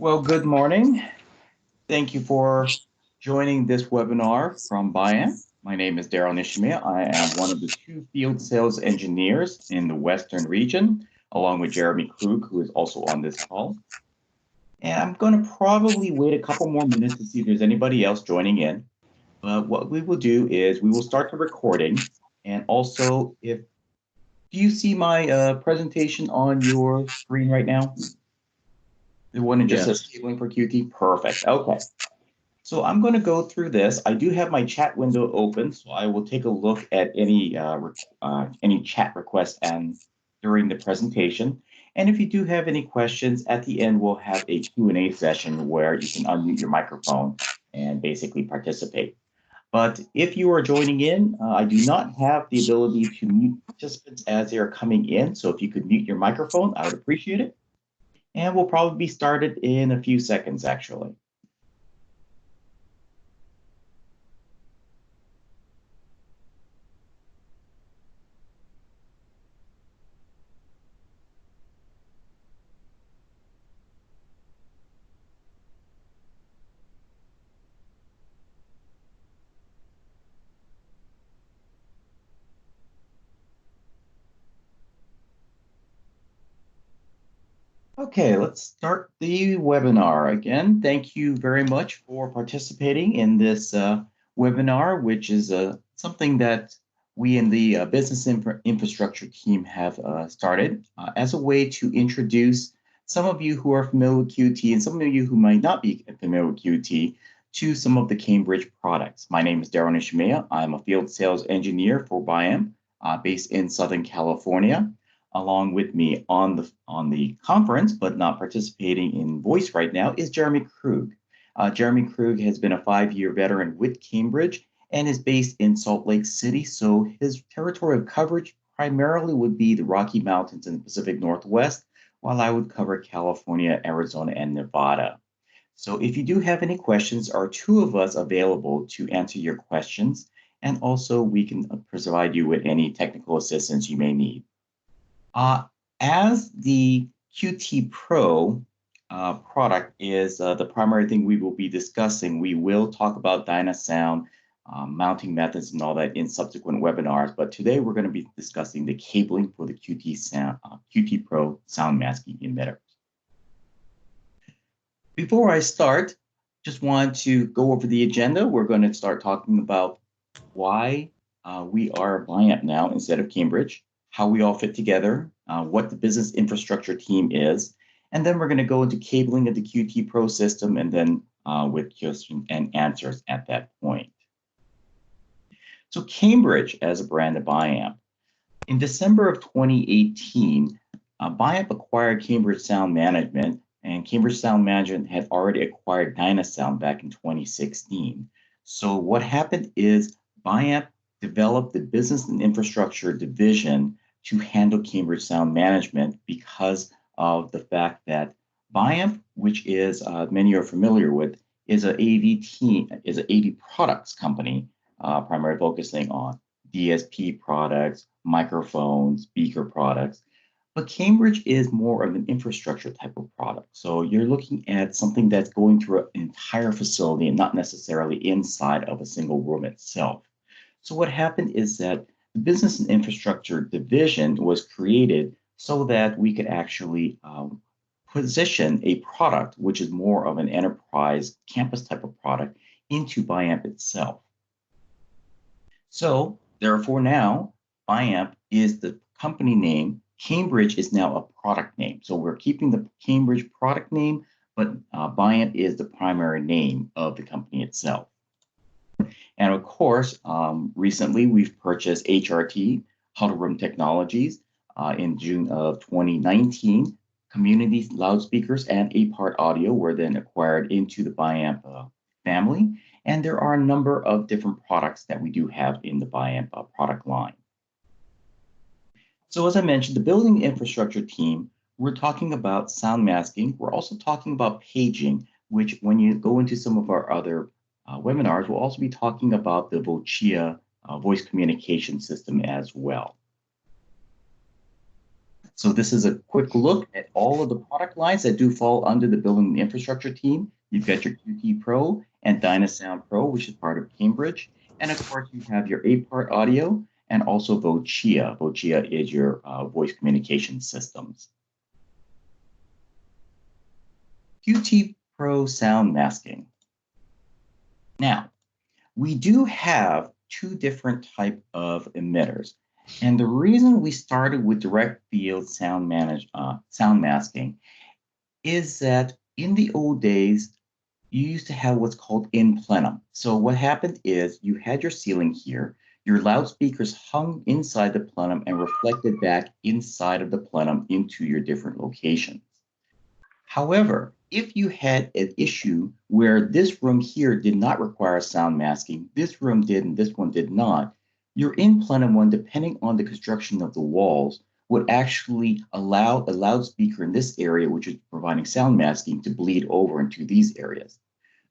Well, good morning. Thank you for joining this webinar from Biamp. My name is Daryl Nishimiya. I am one of the two field sales engineers in the Western region, along with Jeremy Krug, who is also on this call. And I'm going to probably wait a couple more minutes to see if there's anybody else joining in. But what we will do is we will start the recording. And also, if do you see my presentation on your screen right now? The one that just says cabling for QT? Perfect. Okay. So I'm going to go through this. I do have my chat window open, so I will take a look at any chat requests and during the presentation. And if you do have any questions, at the end we'll have a Q&A session where you can unmute your microphone and basically participate. But if you are joining in, I do not have the ability to mute participants as they are coming in. So if you could mute your microphone, I would appreciate it. And we'll probably be started in a few seconds, actually. Okay, let's start the webinar again. Thank you very much for participating in this webinar, which is something that we in the business infrastructure team have started as a way to introduce some of you who are familiar with QT and some of you who might not be familiar with QT to some of the Cambridge products. My name is Daryl Nishimiya. I'm a field sales engineer for Biamp based in Southern California. Along with me on the conference, but not participating in voice right now, is Jeremy Krug. Jeremy Krug has been a 5-year veteran with Cambridge and is based in Salt Lake City. So his territory of coverage primarily would be the Rocky Mountains and the Pacific Northwest, while I would cover California, Arizona, and Nevada. So if you do have any questions, are two of us available to answer your questions, and also we can provide you with any technical assistance you may need. As the QtPro product is the primary thing we will be discussing, we will talk about Dynasound mounting methods and all that in subsequent webinars. But today we're going to be discussing the cabling for the QtPro sound masking emitter. Before I start, just want to go over the agenda. We're going to start talking about why we are Biamp now instead of Cambridge, how we all fit together, what the business infrastructure team is, and then we're going to go into cabling of the QtPro system and then with questions and answers at that point. So Cambridge as a brand of Biamp. In December of 2018, Biamp acquired Cambridge Sound Management, and Cambridge Sound Management had already acquired Dynasound back in 2016. So what happened is Biamp developed the business and infrastructure division to handle Cambridge Sound Management because of the fact that Biamp, which is many are familiar with, is an AV products company, primarily focusing on DSP products, microphones, speaker products. But Cambridge is more of an infrastructure type of product. So you're looking at something that's going through an entire facility and not necessarily inside of a single room itself. So what happened is that the business and infrastructure division was created so that we could actually position a product, which is more of an enterprise campus type of product, into Biamp itself. So therefore now, Biamp is the company name. Cambridge is now a product name. So we're keeping the Cambridge product name, but Biamp is the primary name of the company itself. And of course, recently we've purchased HRT, Huddle Room Technologies, in June of 2019. Community loudspeakers and A-Part Audio were then acquired into the Biamp family. And there are a number of different products that we do have in the Biamp product line. So as I mentioned, the building infrastructure team, we're talking about sound masking. We're also talking about paging, which when you go into some of our other webinars, we'll also be talking about the Vocia voice communication system as well. So this is a quick look at all of the product lines that do fall under the building and infrastructure team. You've got your QtPro and Dynasound Pro, which is part of Cambridge. And of course, you have your Apart Audio and also Vocia. Vocia is your voice communication systems. QtPro sound masking. Now, we do have two different type of emitters. And the reason we started with direct field sound masking is that in the old days, you used to have what's called in plenum. So what happened is you had your ceiling here, your loudspeakers hung inside the plenum and reflected back inside of the plenum into your different locations. However, if you had an issue where this room here did not require sound masking, this room did, and this one did not, your in plenum one, depending on the construction of the walls, would actually allow a loudspeaker in this area, which is providing sound masking, to bleed over into these areas.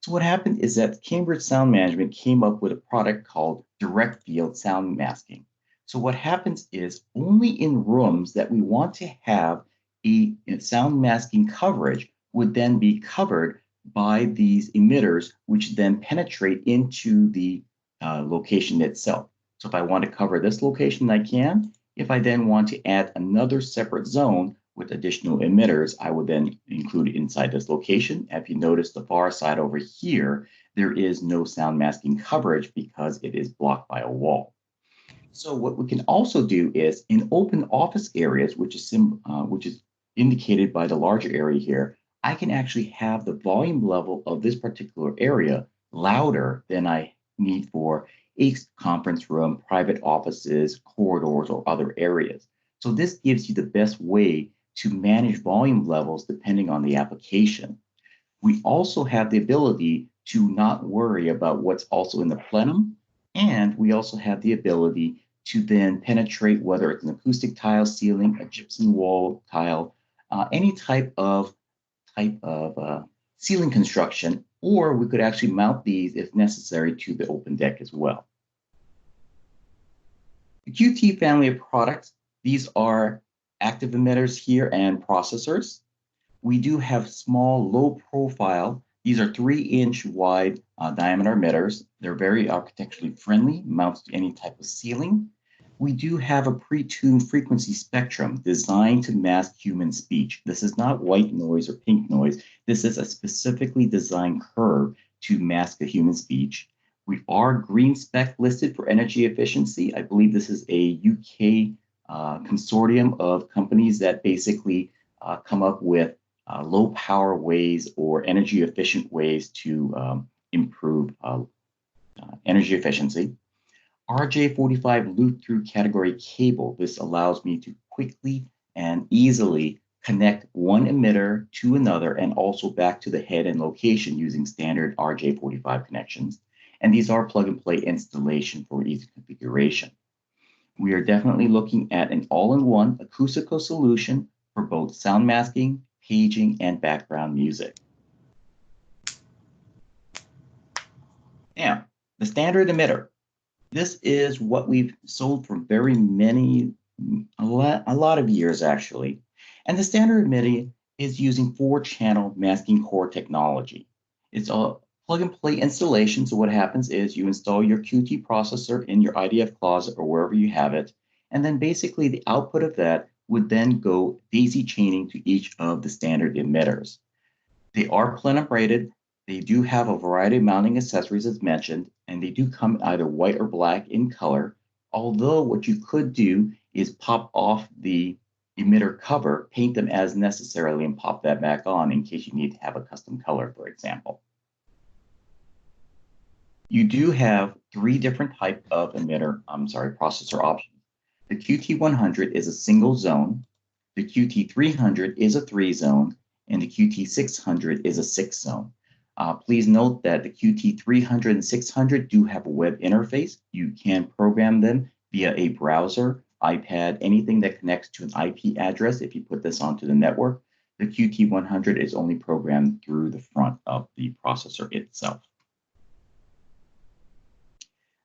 So what happened is that Cambridge Sound Management came up with a product called direct field sound masking. So what happens is only in rooms that we want to have a sound masking coverage would then be covered by these emitters, which then penetrate into the location itself. So if I want to cover this location, I can. If I then want to add another separate zone with additional emitters, I would then include it inside this location. If you notice the far side over here, there is no sound masking coverage because it is blocked by a wall. So what we can also do is in open office areas, which is indicated by the larger area here, I can actually have the volume level of this particular area louder than I need for a conference room, private offices, corridors, or other areas. So this gives you the best way to manage volume levels depending on the application. We also have the ability to not worry about what's also in the plenum, and we also have the ability to then penetrate whether it's an acoustic tile ceiling, a gypsum wall tile, any type of ceiling construction, or we could actually mount these if necessary to the open deck as well. The QT family of products, these are active emitters here and processors. We do have small, low profile. These are 3-inch wide diameter emitters. They're very architecturally friendly, mounts to any type of ceiling. We do have a pre-tuned frequency spectrum designed to mask human speech. This is not white noise or pink noise. This is a specifically designed curve to mask a human speech. We are green spec listed for energy efficiency. I believe this is a UK consortium of companies that basically come up with low power ways or energy efficient ways to improve energy efficiency. RJ45 loop through category cable. This allows me to quickly and easily connect one emitter to another and also back to the head and location using standard RJ45 connections. And these are plug and play installation for easy configuration. We are definitely looking at an all-in-one acoustical solution for both sound masking, paging, and background music. Now, the standard emitter. This is what we've sold for very many, a lot of years actually. And the standard emitter is using 4-channel masking core technology. It's a plug and play installation. So what happens is you install your QT processor in your IDF closet or wherever you have it. And then basically the output of that would then go daisy chaining to each of the standard emitters. They are plenum rated. They do have a variety of mounting accessories as mentioned, and they do come either white or black in color. Although what you could do is pop off the emitter cover, paint them as necessarily, and pop that back on in case you need to have a custom color, for example. You do have 3 different types of processor options. The QT100 is a single zone, the QT300 is a 3-zone, and the QT600 is a 6-zone. Please note that the QT300 and 600 do have a web interface. You can program them via a browser, iPad, anything that connects to an IP address. If you put this onto the network, the QT100 is only programmed through the front of the processor itself.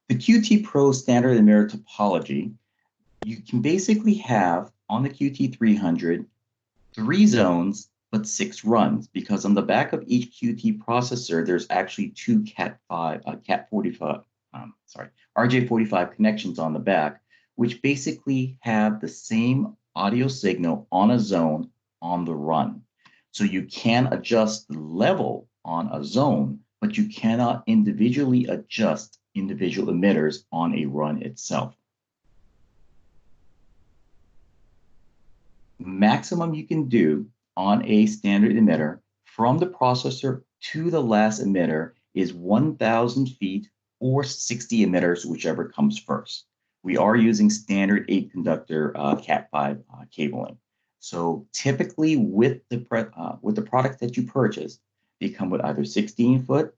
The QtPro standard emitter topology, you can basically have on the QT300, 3 zones, but 6 runs, because on the back of each QT processor, there's actually 2 RJ45 connections on the back, which basically have the same audio signal on a zone on the run. So you can adjust the level on a zone, but you cannot individually adjust individual emitters on a run itself. Maximum you can do on a standard emitter from the processor to the last emitter is 1,000 feet or 60 emitters, whichever comes first. We are using standard 8-conductor Cat5 cabling. So typically with the product that you purchase, they come with either 16-foot,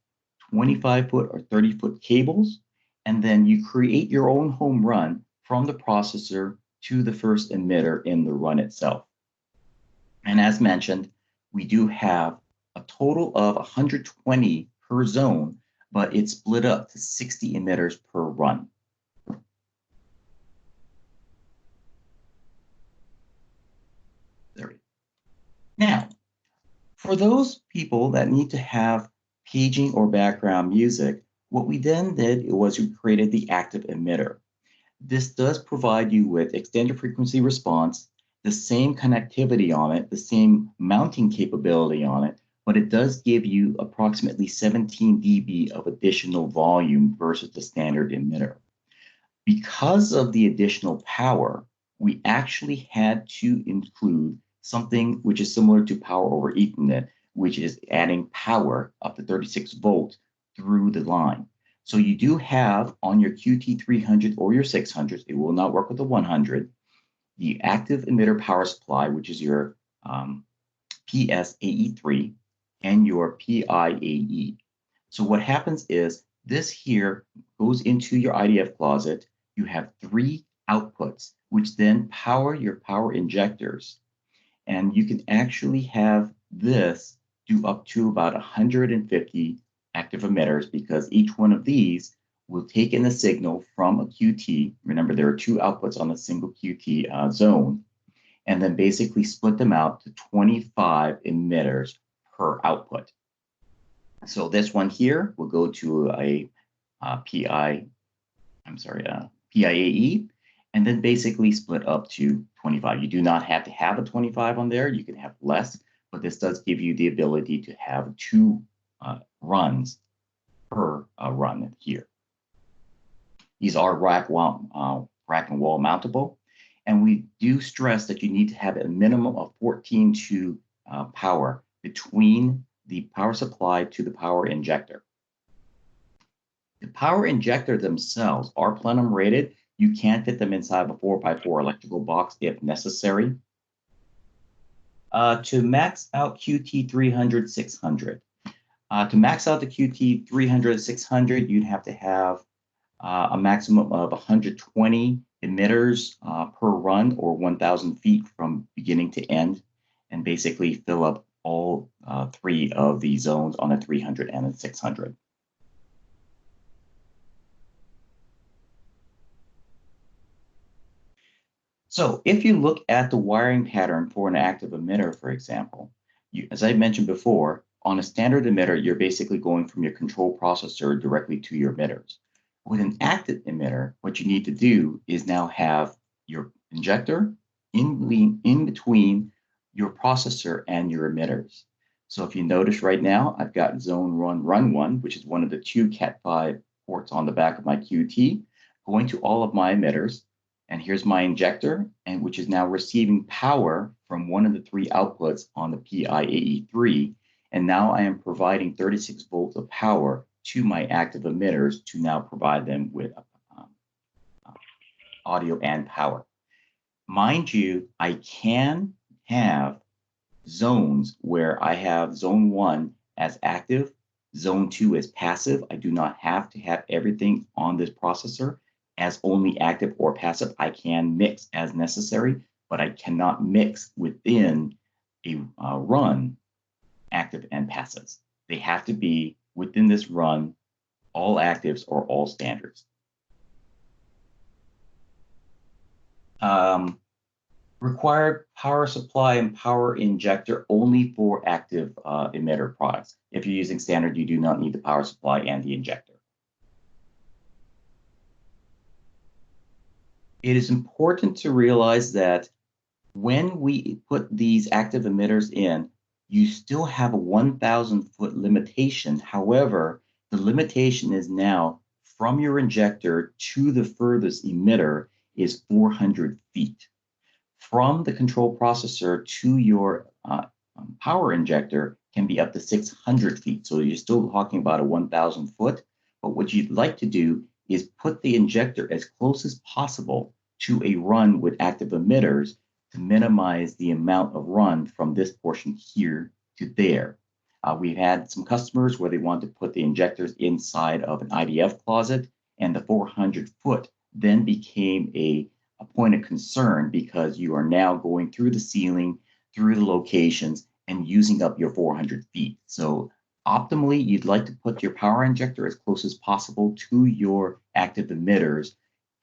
25-foot, or 30-foot cables, and then you create your own home run from the processor to the first emitter in the run itself. And as mentioned, we do have a total of 120 per zone, but it's split up to 60 emitters per run. There we go. Now, for those people that need to have paging or background music, what we then did was we created the active emitter. This does provide you with extended frequency response, the same connectivity on it, the same mounting capability on it, but it does give you approximately 17 dB of additional volume versus the standard emitter. Because of the additional power, we actually had to include something which is similar to power over Ethernet, which is adding power up to 36 volts through the line. So you do have on your QT300 or your 600, it will not work with the 100, the active emitter power supply, which is your PSAE3 and your PIAE. So what happens is this here goes into your IDF closet. You have 3 outputs, which then power your power injectors. And you can actually have this do up to about 150 active emitters, because each one of these will take in a signal from a QT. Remember, there are 2 outputs on a single QT zone, and then basically split them out to 25 emitters per output. So this one here will go to a PIAE, and then basically split up to 25. You do not have to have a 25 on there. You can have less, but this does give you the ability to have 2 runs per run here. These are rack and wall mountable, and we do stress that you need to have a minimum of 14 power between the power supply to the power injector. The power injector themselves are plenum rated. You can fit them inside a 4x4 electrical box if necessary. To max out QT300 600. To max out the QT300 600, you'd have to have a maximum of 120 emitters per run, or 1,000 feet from beginning to end, and basically fill up all 3 of the zones on a 300 and a 600. So if you look at the wiring pattern for an active emitter, for example, as I mentioned before, on a standard emitter, you're basically going from your control processor directly to your emitters. With an active emitter, what you need to do is now have your injector in between your processor and your emitters. So if you notice right now, I've got zone 1, run 1, which is one of the 2 Cat5 ports on the back of my QT, going to all of my emitters. And here's my injector, and which is now receiving power from one of the 3 outputs on the PIAE3. And now I am providing 36 volts of power to my active emitters to now provide them with audio and power. Mind you, I can have zones where I have zone 1 as active, zone 2 as passive. I do not have to have everything on this processor as only active or passive. I can mix as necessary, but I cannot mix within a run active and passives. They have to be within this run, all actives or all standards. Required power supply and power injector only for active emitter products. If you're using standard, you do not need the power supply and the injector. It is important to realize that when we put these active emitters in, you still have a 1,000-foot limitation. However, the limitation is now from your injector to the furthest emitter is 400 feet. From the control processor to your power injector can be up to 600 feet. So you're still talking about a 1,000 foot. But what you'd like to do is put the injector as close as possible to a run with active emitters to minimize the amount of run from this portion here to there. We've had some customers where they want to put the injectors inside of an IDF closet, and the 400 foot then became a point of concern because you are now going through the ceiling, through the locations, and using up your 400 feet. So optimally, you'd like to put your power injector as close as possible to your active emitters,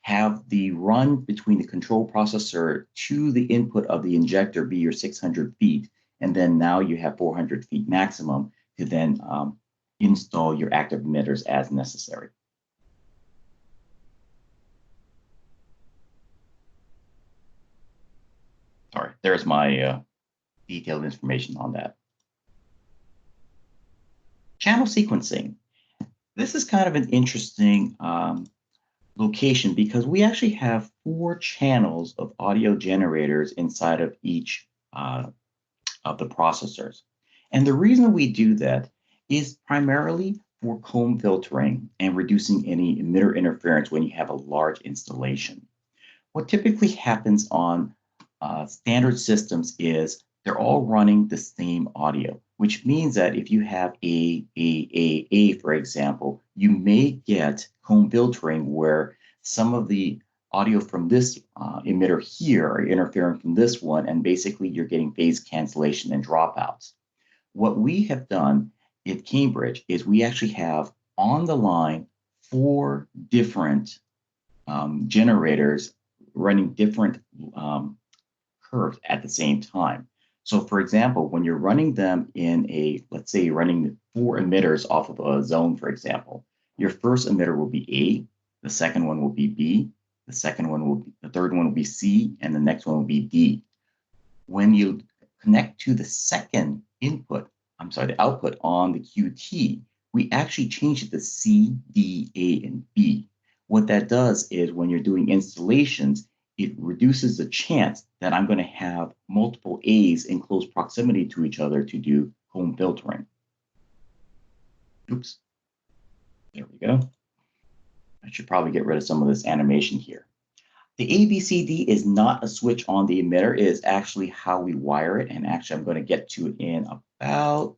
have the run between the control processor to the input of the injector be your 600 feet, and then now you have 400 feet maximum to then install your active emitters as necessary. Sorry, there's my detailed information on that. Channel sequencing. This is kind of an interesting location because we actually have 4 channels of audio generators inside of each of the processors. And the reason we do that is primarily for comb filtering and reducing any emitter interference when you have a large installation. What typically happens on standard systems is they're all running the same audio, which means that if you have a, for example, you may get comb filtering where some of the audio from this emitter here are interfering from this one, and basically you're getting phase cancellation and dropouts. What we have done at Cambridge is we actually have on the line 4 different generators running different curves at the same time. So for example, when you're running them in a, let's say you're running 4 emitters off of a zone, for example, your first emitter will be A, the second one will be B, the third one will be C, and the next one will be D. When you connect to the second the output on the QT, we actually change it to C, D, A, and B. What that does is when you're doing installations, it reduces the chance that I'm going to have multiple A's in close proximity to each other to do comb filtering. Oops. There we go. I should probably get rid of some of this animation here. The ABCD is not a switch on the emitter. It is actually how we wire it. And actually, I'm going to get to it in about,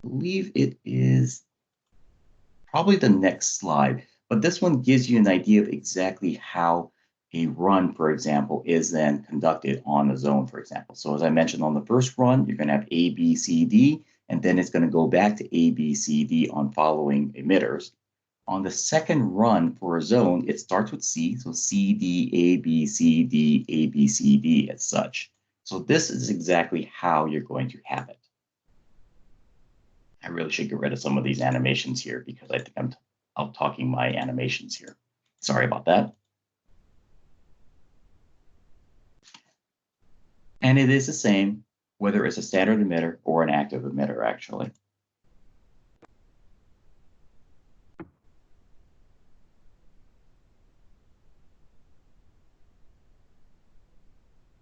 I believe it is probably the next slide. But this one gives you an idea of exactly how a run, for example, is then conducted on a zone, for example. So as I mentioned on the first run, you're going to have A, B, C, D, and then it's going to go back to A, B, C, D on following emitters. On the second run for a zone, it starts with C, so C, D, A, B, C, D, A, B, C, D, as such. So this is exactly how you're going to have it. I really should get rid of some of these animations here because I think I'm out-talking my animations here. Sorry about that. And it is the same whether it's a standard emitter or an active emitter, actually.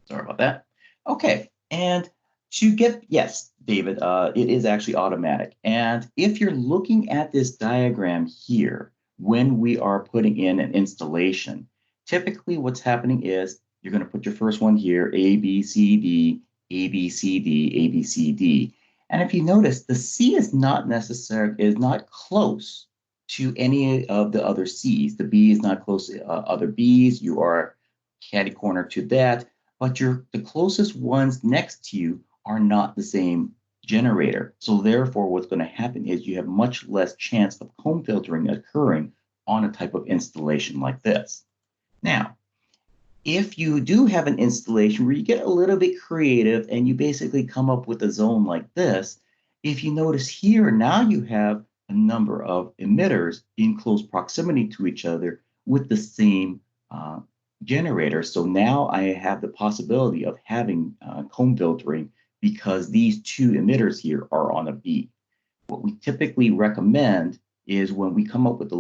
Sorry about that. Okay, and to get, yes, David, it is actually automatic. And if you're looking at this diagram here, when we are putting in an installation, typically what's happening is you're going to put your first one here, A, B, C, D, A, B, C, D, A, B, C, D. And if you notice, the C is not close to any of the other C's. The B is not close to other B's. You are catty corner to that, but the closest ones next to you are not the same generator. So therefore, what's going to happen is you have much less chance of comb filtering occurring on a type of installation like this. Now, If you do have an installation where you get a little bit creative and you basically come up with a zone like this, if you notice here, now you have a number of emitters in close proximity to each other with the same uh, generator. So now I have the possibility of having comb filtering because these two emitters here are on a beat. What we typically recommend is when we come up with the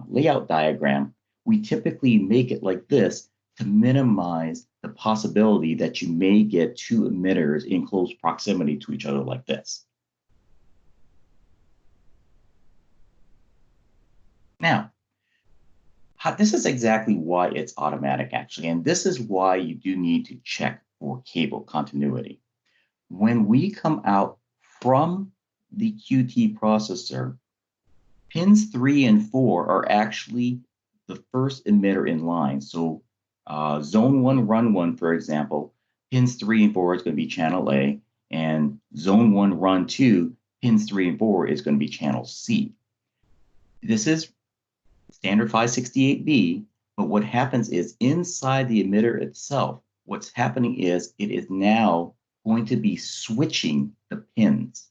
layout diagram, we typically make it like this to minimize the possibility that you may get two emitters in close proximity to each other like this. Now, this is exactly why it's automatic, actually, and this is why you do need to check for cable continuity. When we come out from the QT processor, pins 3 and 4 are actually the first emitter in line. So zone 1, run 1, for example, pins 3 and 4 is going to be channel A, and zone 1, run 2, pins 3 and 4 is going to be channel C. This is standard 568B, but what happens is inside the emitter itself, what's happening is it is now going to be switching the pins.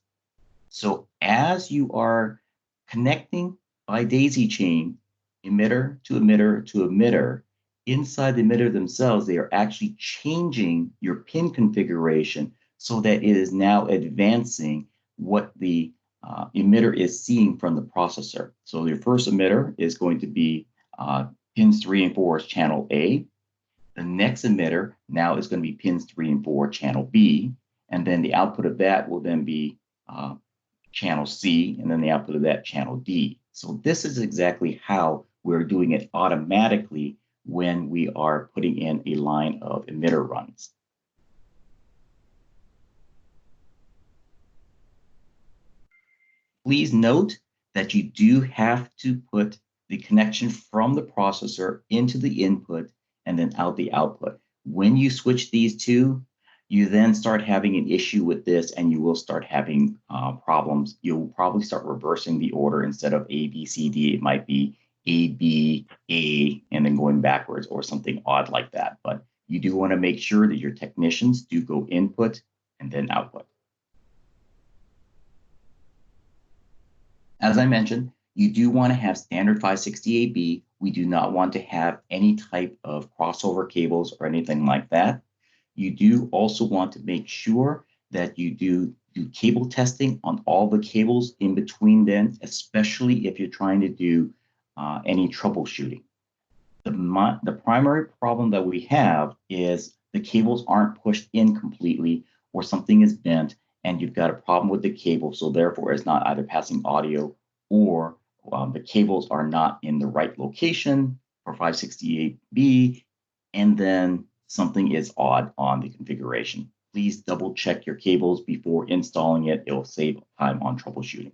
So as you are connecting by daisy chain, emitter to emitter to emitter, inside the emitter themselves, they are actually changing your pin configuration so that it is now advancing what the emitter is seeing from the processor. So your first emitter is going to be pins 3 and 4 is channel A. The next emitter now is going to be pins 3 and 4, channel B. And then the output of that will then be channel C, and then the output of that, channel D. So this is exactly how we're doing it automatically when we are putting in a line of emitter runs. Please note that you do have to put the connection from the processor into the input and then out the output. When you switch these two, you then start having an issue with this and you will start having problems. You'll probably start reversing the order. Instead of A, B, C, D, it might be A, B, A, and then going backwards or something odd like that. But you do want to make sure that your technicians do go input and then output. As I mentioned, you do want to have standard 568B. We do not want to have any type of crossover cables or anything like that. You do also want to make sure that you do cable testing on all the cables in between them, especially if you're trying to do any troubleshooting. The primary problem that we have is the cables aren't pushed in completely or something is bent and you've got a problem with the cable. So therefore it's not either passing audio or the cables are not in the right location for 568B. And then something is odd on the configuration. Please double check your cables before installing it. It will save time on troubleshooting.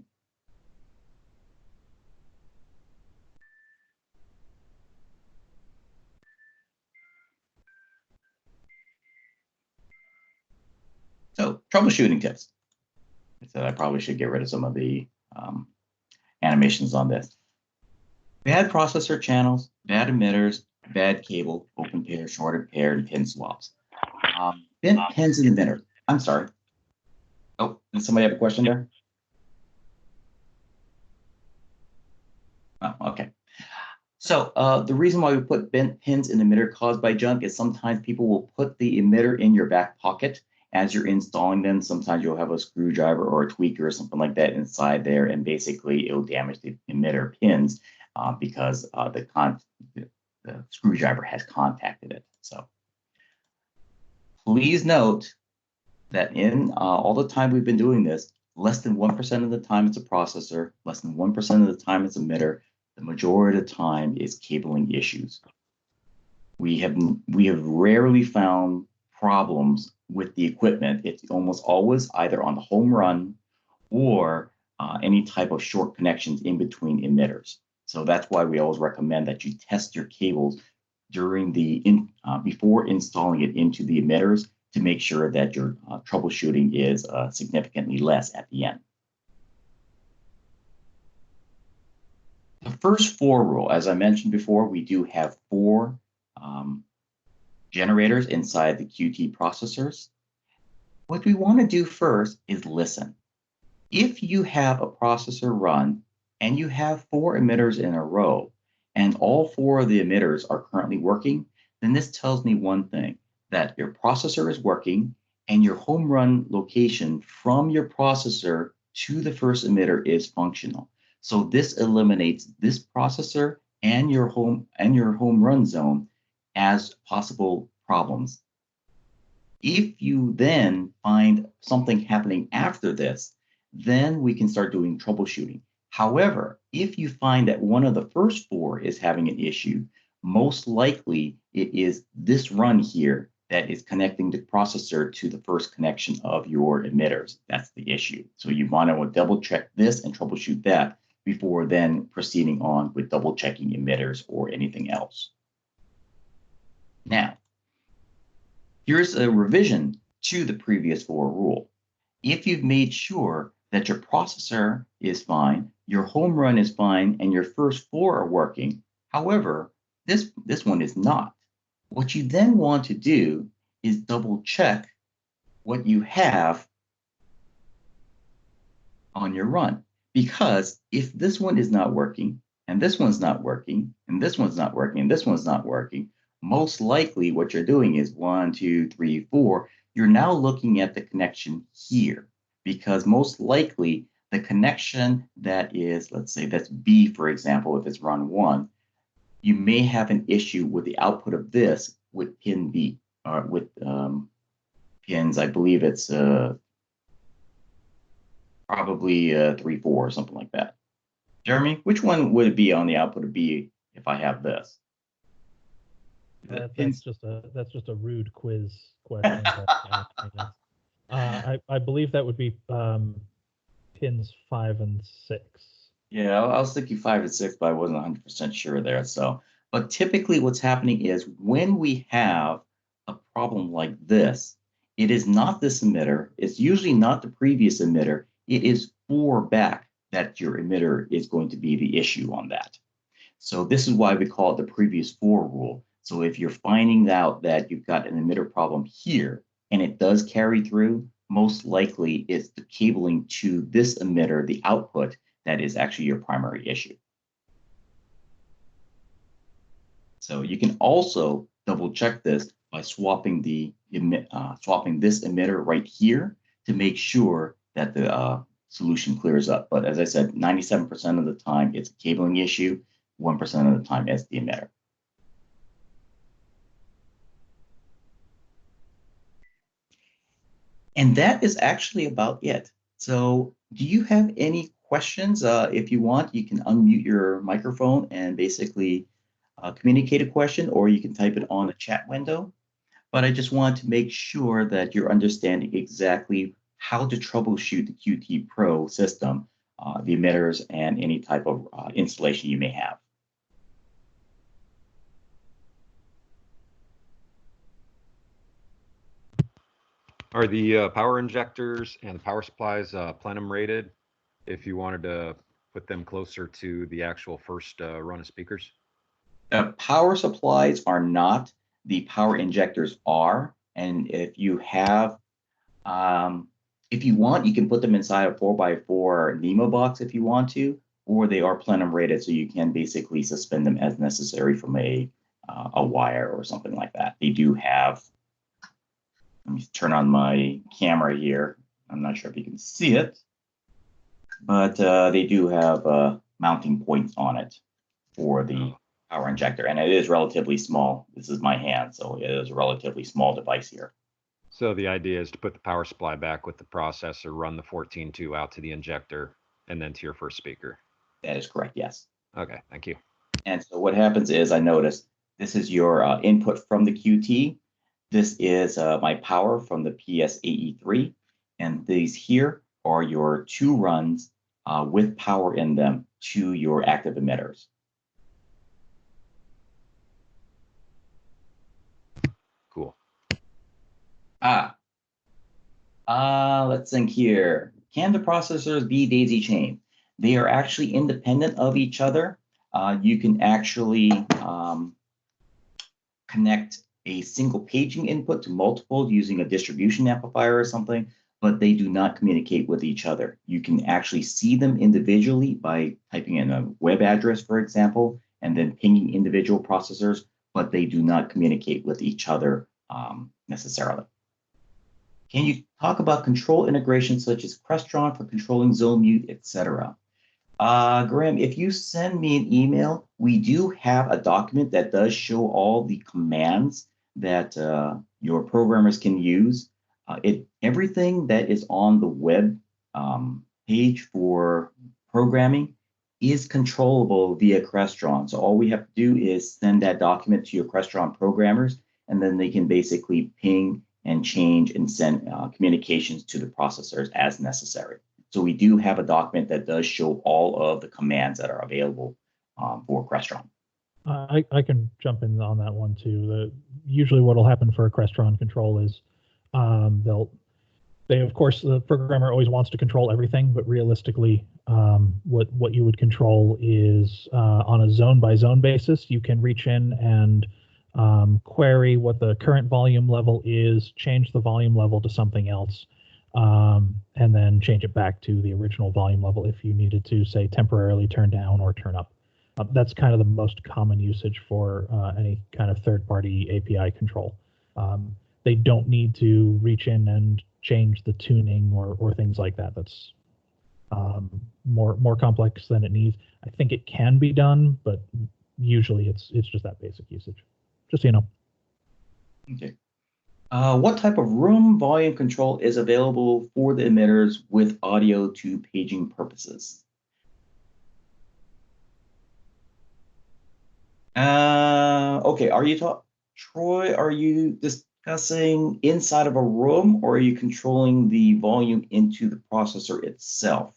So troubleshooting tips. I said I probably should get rid of some of the animations on this. Bad processor channels, bad emitters, bad cable, open pair, shorted pair, and pin swaps. Bent pins in the emitter. I'm sorry. Oh, did somebody have a question there? Oh, okay. So the reason why we put bent pins in the emitter caused by junk is sometimes people will put the emitter in your back pocket as you're installing them. Sometimes you'll have a screwdriver or a tweaker or something like that inside there, and basically it'll damage the emitter pins because the screwdriver has contacted it. So please note that in all the time we've been doing this, less than 1% of the time it's a processor, less than 1% of the time it's emitter. The majority of the time is cabling issues. We have rarely found problems with the equipment. It's almost always either on the home run or any type of short connections in between emitters. So that's why we always recommend that you test your cables during before installing it into the emitters to make sure that your troubleshooting is significantly less at the end. The first 4 rule, as I mentioned before, we do have 4 generators inside the QT processors. What we want to do first is listen. If you have a processor run and you have 4 emitters in a row, and all 4 of the emitters are currently working, then this tells me one thing, that your processor is working and your home run location from your processor to the first emitter is functional. So this eliminates this processor and your home run zone as possible problems. If you then find something happening after this, then we can start doing troubleshooting. However, if you find that one of the first 4 is having an issue, most likely it is this run here that is connecting the processor to the first connection of your emitters. That's the issue. So you want to double check this and troubleshoot that before then proceeding on with double checking emitters or anything else. Now, here's a revision to the previous 4 rule. If you've made sure that your processor is fine, your home run is fine, and your first 4 are working, however, this one is not. What you then want to do is double check what you have on your run. Because if this one is not working, and this one's not working, and this one's not working, and this one's not working, most likely what you're doing is 1, 2, 3, 4. You're now looking at the connection here, because most likely the connection that is, let's say that's B, for example, if it's run 1, you may have an issue with the output of this with pin B, or with pins, I believe it's probably 3, 4, or something like that. Jeremy, which one would it be on the output of B if I have this? That's just a rude quiz question. I believe that would be pins 5 and 6. Yeah, I was thinking 5 and 6, but I wasn't 100% sure there. So, but typically what's happening is when we have a problem like this, it is not this emitter. It's usually not the previous emitter. It is 4 back that your emitter is going to be the issue on that. So this is why we call it the previous 4 rule. So if you're finding out that you've got an emitter problem here and it does carry through, most likely it's the cabling to this emitter, the output, that is actually your primary issue. So you can also double check this by swapping this emitter right here to make sure that the solution clears up. But as I said, 97% of the time it's a cabling issue, 1% of the time it's the emitter. And that is actually about it. So do you have any questions? If you want, you can unmute your microphone and basically communicate a question, or you can type it on the chat window. But I just want to make sure that you're understanding exactly how to troubleshoot the QtPro system, the emitters, and any type of installation you may have. Are the power injectors and the power supplies plenum rated if you wanted to put them closer to the actual first run of speakers? Power supplies are not. The power injectors are. And if you have, if you want, you can put them inside a 4x4 Nemo box if you want to, or they are plenum rated, so you can basically suspend them as necessary from a wire or something like that. They do have. Let me turn on my camera here. I'm not sure if you can see it, but they do have mounting points on it for the power injector, and it is relatively small. This is my hand, so it is a relatively small device here. So the idea is to put the power supply back with the processor, run the 14.2 out to the injector, and then to your first speaker. That is correct, yes. Okay, thank you. And so what happens is, I noticed this is your input from the QT. This is my power from the PSAE3, and these here are your 2 runs with power in them to your active emitters. Cool. Let's think here. Can the processors be daisy chained? They are actually independent of each other. You can actually connect a single paging input to multiple using a distribution amplifier or something, but they do not communicate with each other. You can actually see them individually by typing in a web address, for example, and then pinging individual processors, but they do not communicate with each other necessarily. Can you talk about control integrations such as Crestron for controlling zone mute, etc.? Graham, if you send me an email, we do have a document that does show all the commands that your programmers can use. Everything that is on the web page for programming is controllable via Crestron. So all we have to do is send that document to your Crestron programmers, and then they can basically ping and change and send communications to the processors as necessary. So we do have a document that does show all of the commands that are available for Crestron. I can jump in on that one too. Usually what will happen for a Crestron control is they of course, the programmer always wants to control everything, but realistically, what you would control is on a zone by zone basis. You can reach in and query what the current volume level is, change the volume level to something else, and then change it back to the original volume level if you needed to, say, temporarily turn down or turn up. That's kind of the most common usage for any kind of third-party API control. They don't need to reach in and change the tuning or things like that. That's more complex than it needs. I think it can be done, but usually it's just that basic usage. Just so you know. Okay. What type of room volume control is available for the emitters with audio to paging purposes? Okay, Troy, are you discussing inside of a room, or are you controlling the volume into the processor itself?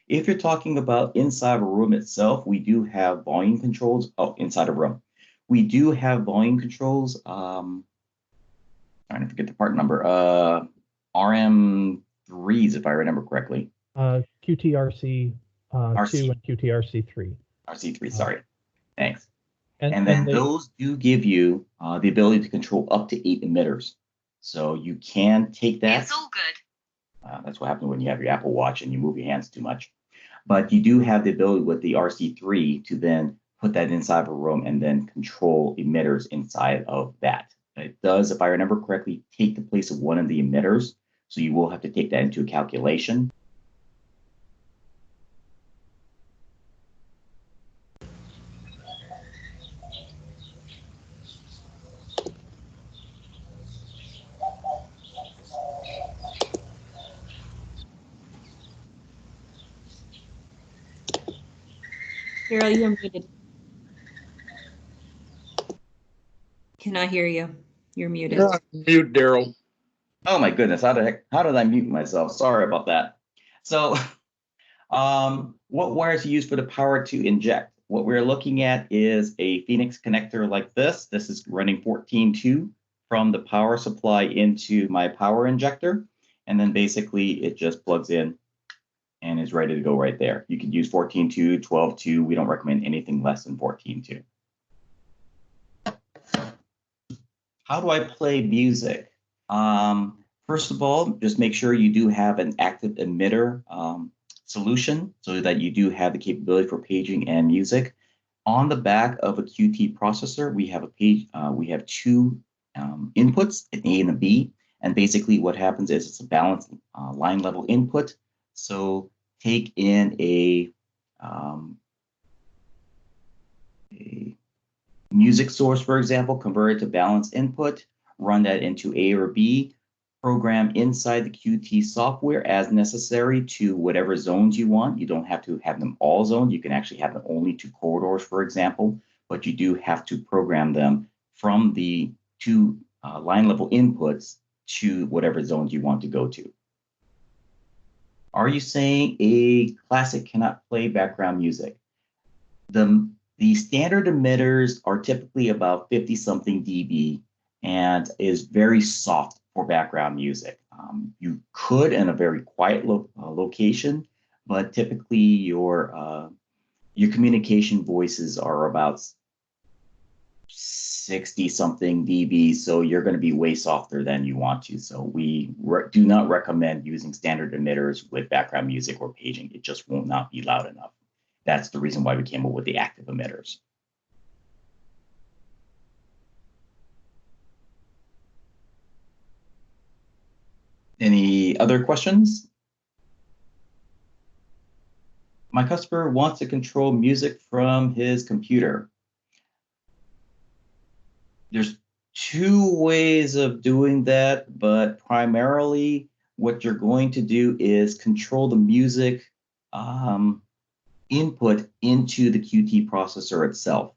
If you're talking about inside of a room itself, we do have volume controls. Oh, inside a room. We do have volume controls. Trying to forget the part number. RM3s, if I remember correctly. QTRC2 and QTRC3. RC3, sorry. Thanks. And then those do give you the ability to control up to 8 emitters. So you can take that. It's all good. That's what happens when you have your Apple Watch and you move your hands too much. But you do have the ability with the RC3 to then put that inside of a room and then control emitters inside of that. It does, if I remember correctly, take the place of one of the emitters. So you will have to take that into calculation. Carol, you're muted. Cannot hear you. You're muted. Yeah, mute Daryl. Oh my goodness, how did I mute myself? Sorry about that. So what wires are used for the power to inject? What we're looking at is a Phoenix connector like this. This is running 14.2 from the power supply into my power injector. And then basically it just plugs in and is ready to go right there. You could use 14.2, 12.2. We don't recommend anything less than 14.2. How do I play music? First of all, just make sure you do have an active emitter solution so that you do have the capability for paging and music. On the back of a QT processor, we have we have two inputs, an A and a B. And basically what happens is it's a balanced line level input. So take in a music source, for example, convert it to balanced input, run that into A or B, program inside the QT software as necessary to whatever zones you want. You don't have to have them all zoned. You can actually have them only to corridors, for example, but you do have to program them from the two line level inputs to whatever zones you want to go to. Are you saying a classic cannot play background music? The standard emitters are typically about 50-something dB and is very soft for background music. You could in a very quiet location, but typically your communication voices are about 60 something dB, so you're going to be way softer than you want to. So we do not recommend using standard emitters with background music or paging. It just will not be loud enough. That's the reason why we came up with the active emitters. Any other questions? My customer wants to control music from his computer. There's two ways of doing that, but primarily what you're going to do is control the music input into the Qt processor itself.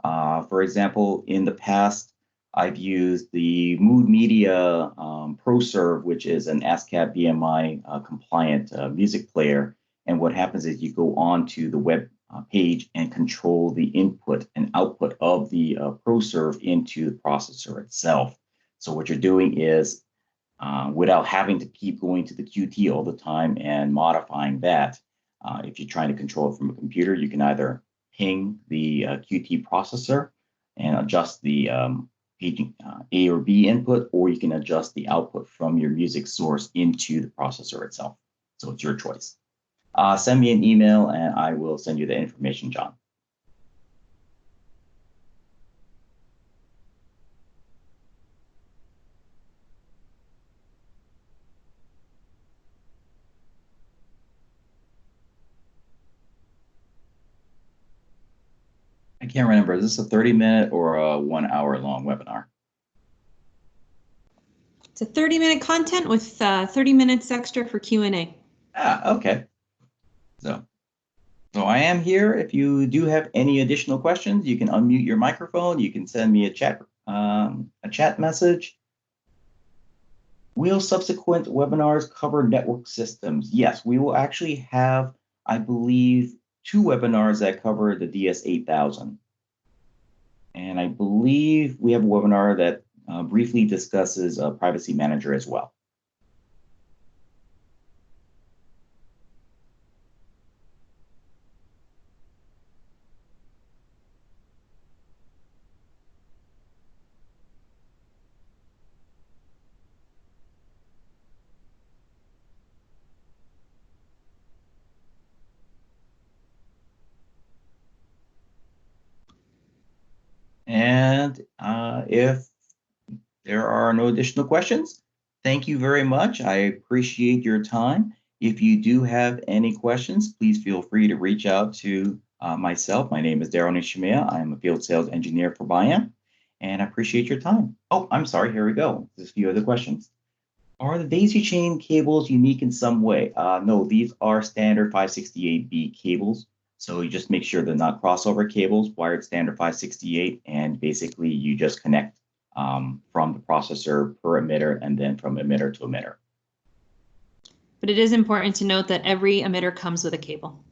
For example, in the past, I've used the Mood Media ProServe, which is an ASCAP BMI compliant music player. And what happens is you go on to the web page and control the input and output of the ProServe into the processor itself. So what you're doing is, without having to keep going to the Qt all the time and modifying that, if you're trying to control it from a computer, you can either ping the Qt processor and adjust the paging A or B input, or you can adjust the output from your music source into the processor itself. So it's your choice. Send me an email and I will send you the information, John. I can't remember, is this a 30-minute or a 1 hour long webinar? It's a 30-minute content with 30 minutes extra for Q&A. Okay. So I am here. If you do have any additional questions, you can unmute your microphone. You can send me a chat message. Will subsequent webinars cover network systems? Yes, we will actually have, I believe, 2 webinars that cover the DS8000. And I believe we have a webinar that briefly discusses Privacy Manager as well. And if there are no additional questions, thank you very much. I appreciate your time. If you do have any questions, please feel free to reach out to myself. My name is Daryl Nishimiya. I'm a field sales engineer for Biamp, and I appreciate your time. Oh, I'm sorry. Here we go. There's a few other questions. Are the daisy chain cables unique in some way? No, these are standard 568B cables. So you just make sure they're not crossover cables, wired standard 568, and basically you just connect from the processor per emitter and then from emitter to emitter. But it is important to note that every emitter comes with a cable.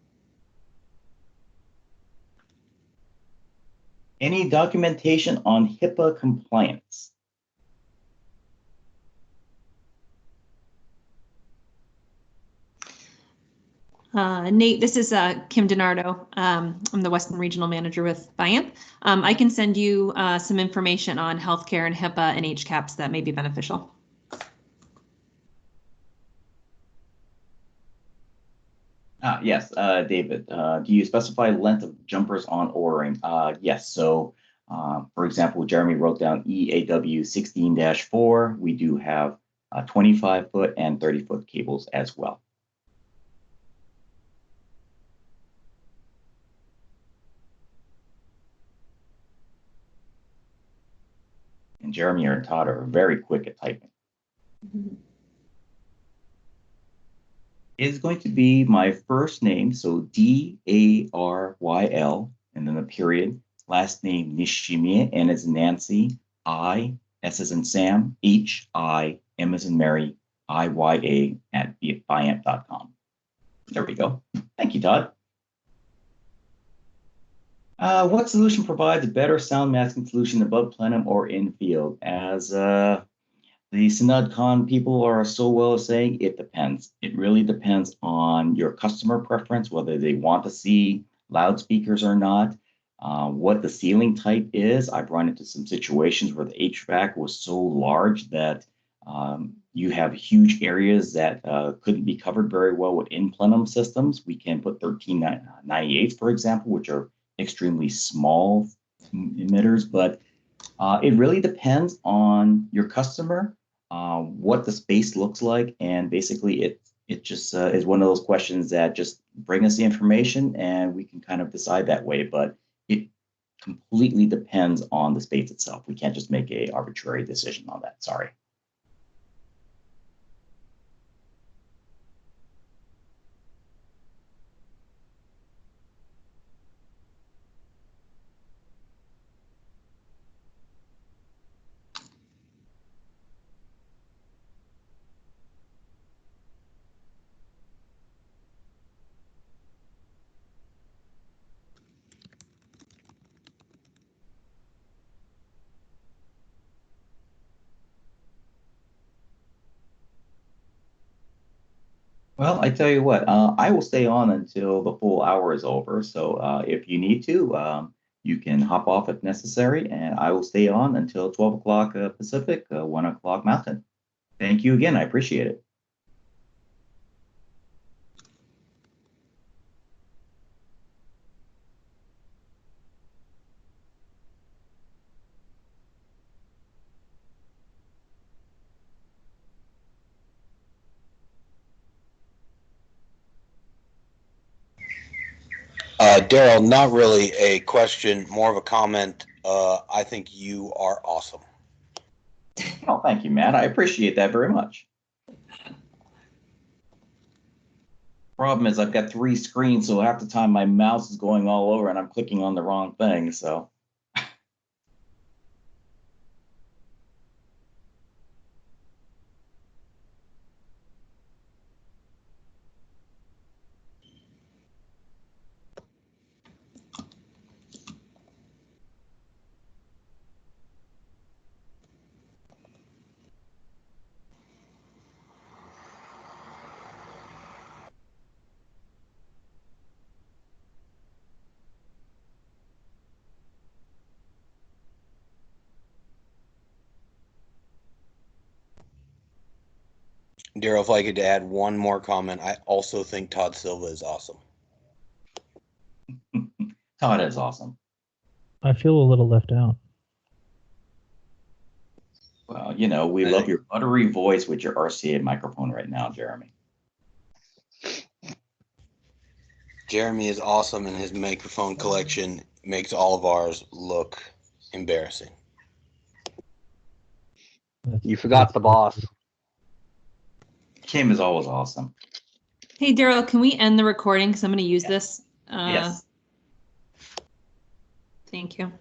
Any documentation on HIPAA compliance? Nate, this is Kim DiNardo. I'm the Western Regional Manager with Biamp. I can send you some information on healthcare and HIPAA and HCAPs that may be beneficial. Yes, David, do you specify length of jumpers on ordering? Yes, so for example, Jeremy wrote down EAW 16-4. We do have 25-foot and 30-foot cables as well. And Jeremy and Todd are very quick at typing. Mm-hmm. Is going to be my first name, so Daryl, and then a period. Last name Nishimiya, N as in Nancy, I, S as in Sam, H-I, M as in Mary, I-Y-A at biamp.com. There we go. Thank you, Todd. What solution provides a better sound masking solution above plenum or in field? As the SynodCon people are so well saying, it depends. It really depends on your customer preference, whether they want to see loudspeakers or not. what the ceiling type is. I've run into some situations where the HVAC was so large that you have huge areas that couldn't be covered very well with in-plenum systems. We can put 1398s, for example, which are extremely small emitters, but it really depends on your customer, what the space looks like, and basically it just is one of those questions that just bring us the information and we can kind of decide that way. But it completely depends on the space itself. We can't just make a arbitrary decision on that. Sorry. Well, I tell you what, I will stay on until the full hour is over. So if you need to, you can hop off if necessary, and I will stay on until 12 o'clock Pacific, 1 o'clock Mountain. Thank you again. I appreciate it. Daryl, not really a question, more of a comment. I think you are awesome. Oh, thank you, Matt. I appreciate that very much. Problem is I've got 3 screens, so half the time my mouse is going all over and I'm clicking on the wrong thing. So Daryl, if I could add one more comment, I also think Todd Silva is awesome. Todd is awesome. I feel a little left out. Well, you know, we love your buttery voice with your RCA microphone right now, Jeremy. Jeremy is awesome, and his microphone collection makes all of ours look embarrassing. You forgot the boss. Kim is always awesome. Hey, Daryl, can we end the recording? Because I'm going to use this. Yes. Thank you.